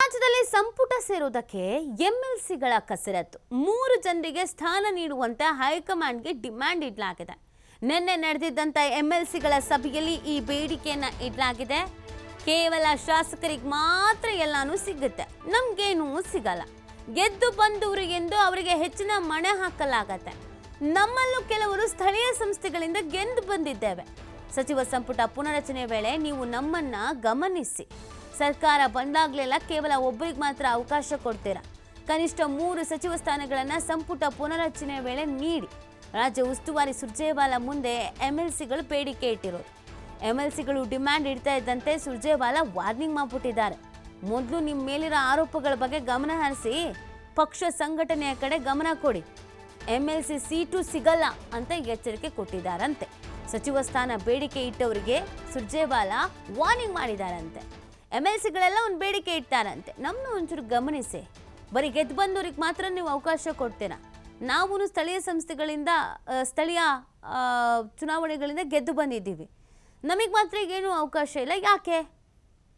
ರಾಜ್ಯದಲ್ಲಿ ಸಂಪುಟ ಸೇರೋದಕ್ಕೆ ಎಂಎಲ್ಸಿಗಳ ಕಸರತ್ತು 3 ಜನರಿಗೆ ಸ್ಥಾನ ನೀಡುವಂತೆ ಹೈಕಮಾಂಡ್ಗೆ ಡಿಮ್ಯಾಂಡ್ ಇಡಲಾಗಿದೆ. ನಿನ್ನೆ ನಡೆದಿದ್ದಂತ ಎಂಎಲ್ಸಿಗಳ ಸಭೆಯಲ್ಲಿ ಈ ಬೇಡಿಕೆಯನ್ನ ಇಡಲಾಗಿದೆ. ಕೇವಲ ಶಾಸಕರಿಗೆ ಮಾತ್ರ ಎಲ್ಲಾನು ಸಿಗುತ್ತೆ, ನಮಗೇನೂ ಸಿಗಲ್ಲ. ಗೆದ್ದು ಬಂದವರು ಎಂದು ಅವರಿಗೆ ಹೆಚ್ಚಿನ ಮಣೆ ಹಾಕಲಾಗತ್ತೆ. ನಮ್ಮಲ್ಲೂ ಕೆಲವರು ಸ್ಥಳೀಯ ಸಂಸ್ಥೆಗಳಿಂದ ಗೆದ್ದು ಬಂದಿದ್ದೇವೆ. ಸಚಿವ ಸಂಪುಟ ಪುನರಚನೆ ವೇಳೆ ನೀವು ನಮ್ಮನ್ನ ಗಮನಿಸಿ. ಸರ್ಕಾರ ಬಂದಾಗಲೆಲ್ಲ ಕೇವಲ ಒಬ್ಬರಿಗೆ ಮಾತ್ರ ಅವಕಾಶ ಕೊಡ್ತೀರಾ. ಕನಿಷ್ಠ 3 ಸಚಿವ ಸ್ಥಾನಗಳನ್ನು ಸಂಪುಟ ಪುನರಚನೆ ವೇಳೆ ನೀಡಿ. ರಾಜ್ಯ ಉಸ್ತುವಾರಿ ಸುರ್ಜೇವಾಲಾ ಮುಂದೆ ಎಂಎಲ್ಸಿಗಳು ಬೇಡಿಕೆ ಇಟ್ಟಿರೋದು. ಎಂಎಲ್ಸಿಗಳು ಡಿಮ್ಯಾಂಡ್ ಇಡ್ತಾ ಇದ್ದಂತೆ ಸುರ್ಜೇವಾಲಾ ವಾರ್ನಿಂಗ್ ಮಾಡಿಬಿಟ್ಟಿದ್ದಾರೆ. ಮೊದಲು ನಿಮ್ಮ ಮೇಲಿರೋ ಆರೋಪಗಳ ಬಗ್ಗೆ ಗಮನ ಹರಿಸಿ ಪಕ್ಷ ಸಂಘಟನೆಯ ಕಡೆ ಗಮನ ಕೊಡಿ. ಎಂಎಲ್ಸಿ ಸೀಟು ಸಿಗಲ್ಲ ಅಂತ ಎಚ್ಚರಿಕೆ ಕೊಟ್ಟಿದ್ದಾರಂತೆ. ಸಚಿವ ಸ್ಥಾನ ಬೇಡಿಕೆ ಇಟ್ಟವರಿಗೆ ಸುರ್ಜೇವಾಲಾ ವಾರ್ನಿಂಗ್ ಮಾಡಿದಾರಂತೆ. ಎಂಎಲ್ಸಿಗಳೆಲ್ಲ ಒಂದು ಬೇಡಿಕೆ ಇಡ್ತಾರಂತೆ, ನಮ್ಮನ್ನು ಒಂಚೂರು ಗಮನಿಸಿ. ಬರೀ ಗೆದ್ದು ಬಂದವ್ರಿಗೆ ಮಾತ್ರ ನೀವು ಅವಕಾಶ ಕೊಡ್ತೀರಾ. ನಾವು ಸ್ಥಳೀಯ ಸಂಸ್ಥೆಗಳಿಂದ ಸ್ಥಳೀಯ ಚುನಾವಣೆಗಳಿಂದ ಗೆದ್ದು ಬಂದಿದ್ದೀವಿ, ನಮಗೆ ಮಾತ್ರ ಈಗೇನು ಅವಕಾಶ ಇಲ್ಲ. ಯಾಕೆ?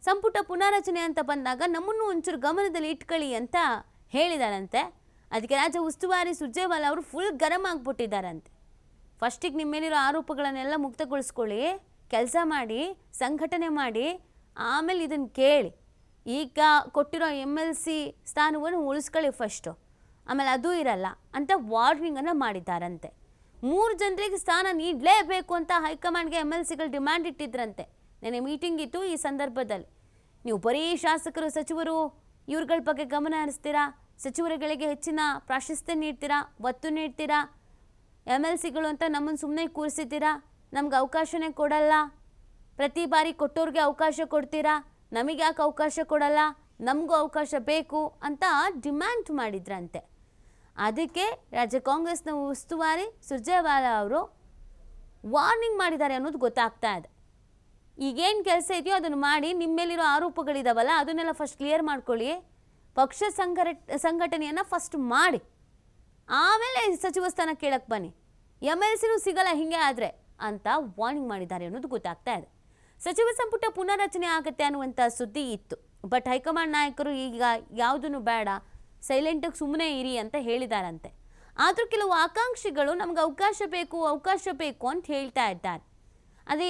ಸಂಪುಟ ಪುನಾರಚನೆ ಅಂತ ಬಂದಾಗ ನಮ್ಮನ್ನು ಒಂಚೂರು ಗಮನದಲ್ಲಿ ಇಟ್ಕೊಳ್ಳಿ ಅಂತ ಹೇಳಿದಾರಂತೆ. ಅದಕ್ಕೆ ರಾಜ್ಯ ಉಸ್ತುವಾರಿ ಸುರ್ಜೇವಾಲಾ ಅವರು ಫುಲ್ ಗರಂ ಆಗಿಬಿಟ್ಟಿದ್ದಾರಂತೆ. ಫಸ್ಟಿಗೆ ನಿಮ್ಮ ಮೇಲಿರೋ ಆರೋಪಗಳನ್ನೆಲ್ಲ ಮುಕ್ತಗೊಳಿಸ್ಕೊಳ್ಳಿ, ಕೆಲಸ ಮಾಡಿ, ಸಂಘಟನೆ ಮಾಡಿ, ಆಮೇಲೆ ಇದನ್ನು ಕೇಳಿ. ಈಗ ಕೊಟ್ಟಿರೋ ಎಂಎಲ್ಸಿ ಸ್ಥಾನವನ್ನು ಉಳಿಸ್ಕೊಳ್ಳಿ ಫಸ್ಟು, ಆಮೇಲೆ ಅದು ಇರಲ್ಲ ಅಂತ ವಾರ್ನಿಂಗನ್ನು ಮಾಡಿದ್ದಾರಂತೆ. 3 ಜನರಿಗೆ ಸ್ಥಾನ ನೀಡಲೇಬೇಕು ಅಂತ ಹೈಕಮಾಂಡ್ಗೆ ಎಂಎಲ್ಸಿಗಳು ಡಿಮ್ಯಾಂಡ್ ಇಟ್ಟಿದ್ರಂತೆ. ನೆನ್ನೆ ಮೀಟಿಂಗ್ ಇತ್ತು. ಈ ಸಂದರ್ಭದಲ್ಲಿ ನೀವು ಬರೀ ಶಾಸಕರು, ಸಚಿವರು ಇವ್ರಗಳ ಬಗ್ಗೆ ಗಮನ ಹರಿಸ್ತೀರಾ, ಸಚಿವರುಗಳಿಗೆ ಹೆಚ್ಚಿನ ಪ್ರಾಶಸ್ತ್ಯ ನೀಡ್ತೀರಾ, ಒತ್ತು ನೀಡ್ತೀರಾ. ಎಂಎಲ್ಸಿಗಳು ಅಂತ ನಮ್ಮನ್ನು ಸುಮ್ಮನೆ ಕೂರಿಸಿದ್ದೀರಾ, ನಮ್ಗೆ ಅವಕಾಶನೇ ಕೊಡಲ್ಲ. ಪ್ರತಿ ಬಾರಿ ಕೊಟ್ಟವ್ರಿಗೆ ಅವಕಾಶ ಕೊಡ್ತೀರಾ, ನಮಗೆ ಯಾಕೆ ಅವಕಾಶ ಕೊಡಲ್ಲ, ನಮಗೂ ಅವಕಾಶ ಬೇಕು ಅಂತ ಡಿಮ್ಯಾಂಡ್ ಮಾಡಿದ್ರಂತೆ. ಅದಕ್ಕೆ ರಾಜ್ಯ ಕಾಂಗ್ರೆಸ್ನ ಉಸ್ತುವಾರಿ ಸುರ್ಜೇವಾಲಾ ಅವರು ವಾರ್ನಿಂಗ್ ಮಾಡಿದ್ದಾರೆ ಅನ್ನೋದು ಗೊತ್ತಾಗ್ತಾ ಇದೆ. ಈಗೇನು ಕೆಲಸ ಇದೆಯೋ ಅದನ್ನು ಮಾಡಿ. ನಿಮ್ಮ ಮೇಲಿರೋ ಆರೋಪಗಳಿದಾವಲ್ಲ ಅದನ್ನೆಲ್ಲ ಫಸ್ಟ್ ಕ್ಲಿಯರ್ ಮಾಡ್ಕೊಳ್ಳಿ. ಪಕ್ಷ ಸಂಘಟನೆಯನ್ನು ಫಸ್ಟ್ ಮಾಡಿ, ಆಮೇಲೆ ಸಚಿವ ಸ್ಥಾನ ಕೇಳಕ್ಕೆ ಬನ್ನಿ. ಎಂಎಲ್ಸಿನೂ ಸಿಗಲ್ಲ ಹಿಂಗೆ ಆದರೆ ಅಂತ ವಾರ್ನಿಂಗ್ ಮಾಡಿದ್ದಾರೆ ಅನ್ನೋದು ಗೊತ್ತಾಗ್ತಾ ಇದೆ. ಸಚಿವ ಸಂಪುಟ ಪುನರಚನೆ ಆಗುತ್ತೆ ಅನ್ನುವಂಥ ಸುದ್ದಿ ಇತ್ತು. ಬಟ್ ಹೈಕಮಾಂಡ್ ನಾಯಕರು ಈಗ ಯಾವುದನ್ನು ಬೇಡ, ಸೈಲೆಂಟಾಗಿ ಸುಮ್ಮನೆ ಇರಿ ಅಂತ ಹೇಳಿದಾರಂತೆ. ಆದರೂ ಕೆಲವು ಆಕಾಂಕ್ಷಿಗಳು ನಮ್ಗೆ ಅವಕಾಶ ಬೇಕು ಅಂತ ಹೇಳ್ತಾ ಇದ್ದಾರೆ. ಅದೇ